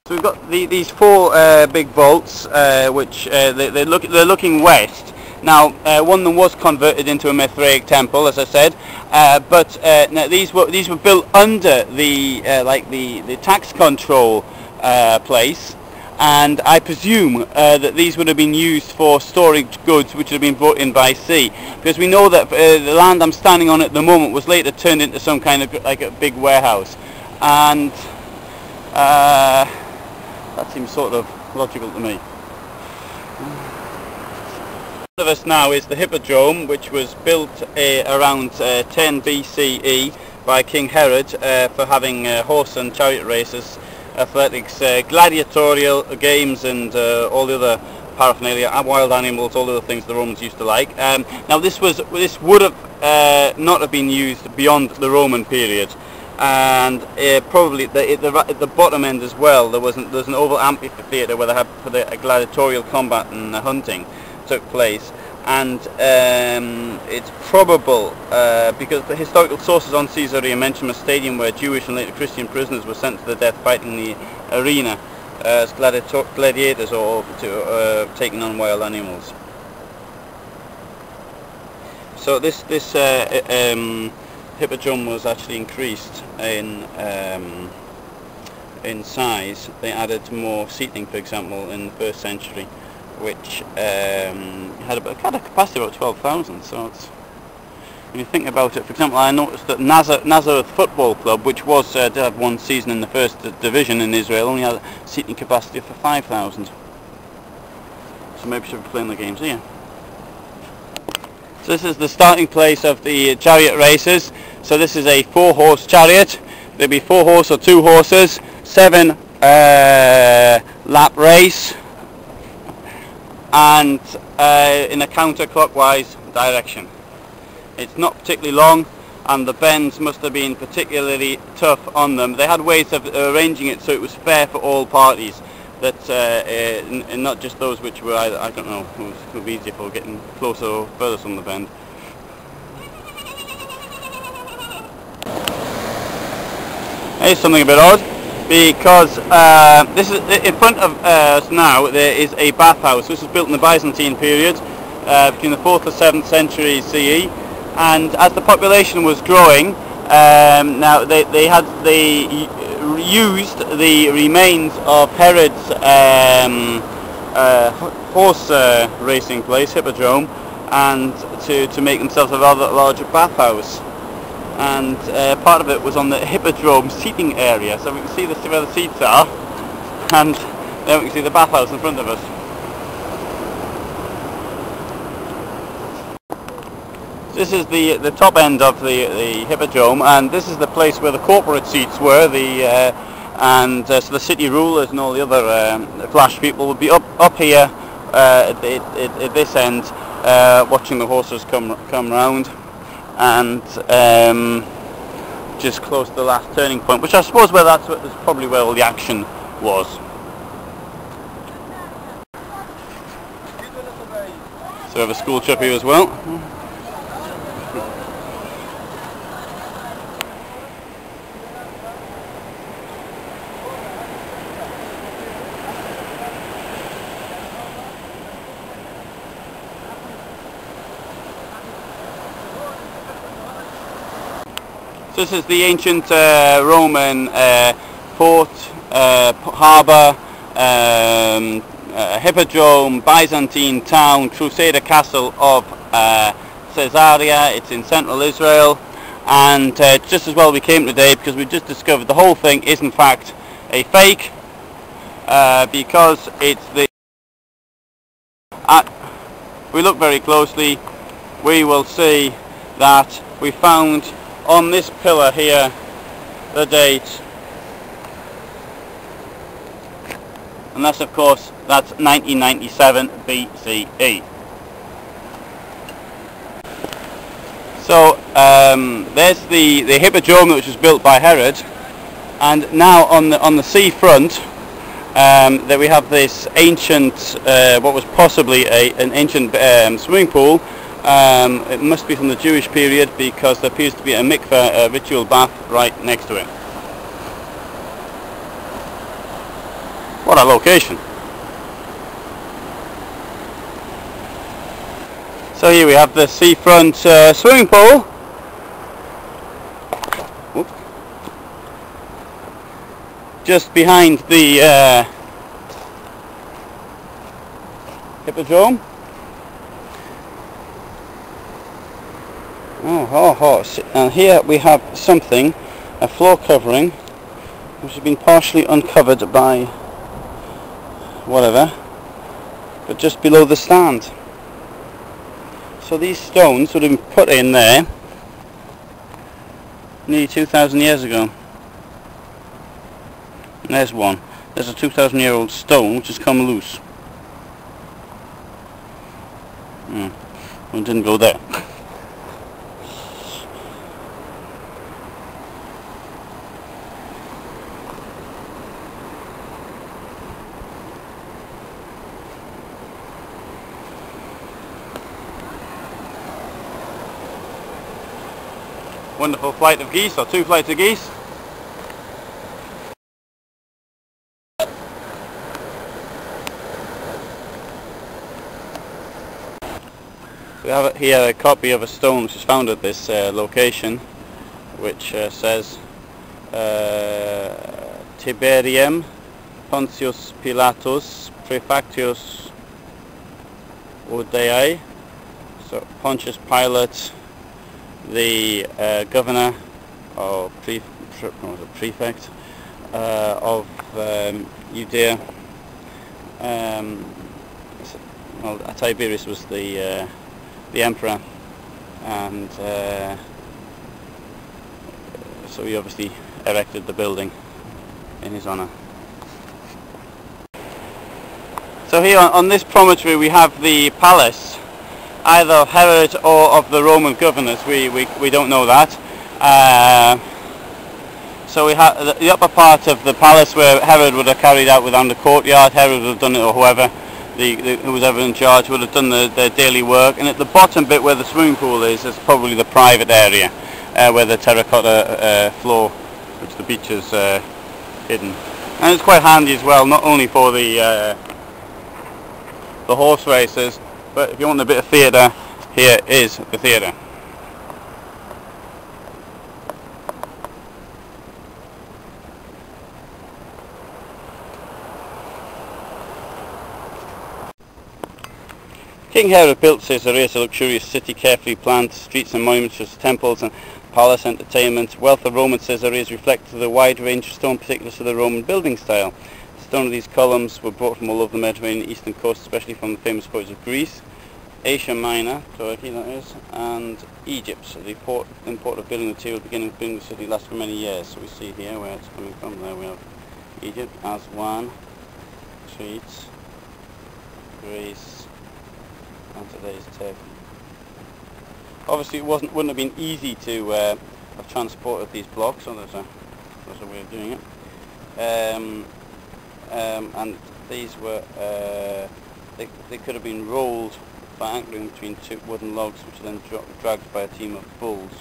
So we've got these four big vaults, which they're looking west. Now, one of them was converted into a Mithraic temple, as I said, but now these were built under the the tax control place, and I presume that these would have been used for storing goods which had been brought in by sea, because we know that the land I'm standing on at the moment was later turned into some kind of like a big warehouse, and that seems sort of logical to me. In front of us now is the Hippodrome, which was built around 10 BCE by King Herod for having horse and chariot races, athletics, gladiatorial games, and all the other paraphernalia, wild animals, all the other things the Romans used to like. Now this would have not have been used beyond the Roman period. And probably at the bottom end as well, there's an oval amphitheatre where they had for the gladiatorial combat and hunting took place, and it's probable because the historical sources on Caesarea mention a stadium where Jewish and later Christian prisoners were sent to the death fighting in the arena as gladiators or taking on wild animals. So this Hippodrome was actually increased in size. They added more seating, for example, in the 1st century, which had a capacity of about 12,000. So it's, when you think about it, for example, I noticed that Nazareth Football Club, which was did have one season in the 1st division in Israel, only had a seating capacity for 5,000. So maybe we should be playing the games here. So this is the starting place of the chariot races. So this is a 4-horse chariot. There'll be 4 horse or 2 horses, 7 lap race, and in a counterclockwise direction. It's not particularly long, and the bends must have been particularly tough on them. They had ways of arranging it so it was fair for all parties. That and not just those which were, I don't know, it would be easier for getting closer or further from the bend. Here's something a bit odd, because this is in front of us now. There is a bathhouse. This was built in the Byzantine period, between the 4th and 7th century CE, and as the population was growing, now they used the remains of Herod's horse racing place, Hippodrome, and to make themselves a rather larger bathhouse. And part of it was on the Hippodrome seating area, so we can see where the seats are, and then we can see the bathhouse in front of us. This is the top end of the Hippodrome, and this is the place where the corporate seats were. So the city rulers and all the other flash people would be up here at this end, watching the horses come round, and just close to the last turning point, which I suppose that's probably where all the action was. So we have a school trip here as well. So this is the ancient Roman port, harbour, Hippodrome, Byzantine town, Crusader castle of Caesarea. It's in central Israel, and just as well we came today, because we just discovered the whole thing is in fact a fake, because it's the... If we look very closely, we will see that we found on this pillar here the date, and that's 1997 BCE. So there's the Hippodrome, which was built by Herod, and now on the sea front that we have this ancient, what was possibly an ancient swimming pool. It must be from the Jewish period, because there appears to be a mikveh, a ritual bath, right next to it. What a location. So here we have the seafront swimming pool. Whoop. Just behind the hippodrome. And here we have something, a floor covering, which has been partially uncovered by whatever, but just below the stand. So these stones would have been put in there nearly 2,000 years ago. And there's one. There's a 2,000-year-old stone which has come loose. It didn't go there. Wonderful flight of geese, or two flights of geese. We have here a copy of a stone which is found at this location, which says Tiberium Pontius Pilatus Prefectus Judea. So Pontius Pilate, the governor or prefect of Judea. Well, Tiberius was the emperor, and so he obviously erected the building in his honour. So here on this promontory we have the palace, either of Herod or of the Roman governors. We don't know that. So we have the upper part of the palace where Herod would have carried out within the courtyard. Herod would have done it, or whoever, who was ever in charge, would have done their daily work. And at the bottom bit where the swimming pool is probably the private area, where the terracotta floor, which the beach is hidden. And it's quite handy as well, not only for the horse races, but if you want a bit of theatre, here is the theatre. King Herod built Caesarea as a luxurious city, carefully planned, streets and monuments, temples and palace entertainment. Wealth of Roman Caesarea is reflected in the wide range of stone particulars of the Roman building style. Stone of these columns were brought from all over the Mediterranean eastern coast, especially from the famous ports of Greece, Asia Minor, Turkey that is, and Egypt. So the import of building material beginning of building the city lasts for many years. So we see here where it's coming from. There we have Egypt, Aswan, Crete, Greece, and today's Turkey. Obviously it wouldn't have been easy to have transported these blocks, so there's a way of doing it. And these were they could have been rolled by anchoring between two wooden logs, which are then dragged by a team of bulls.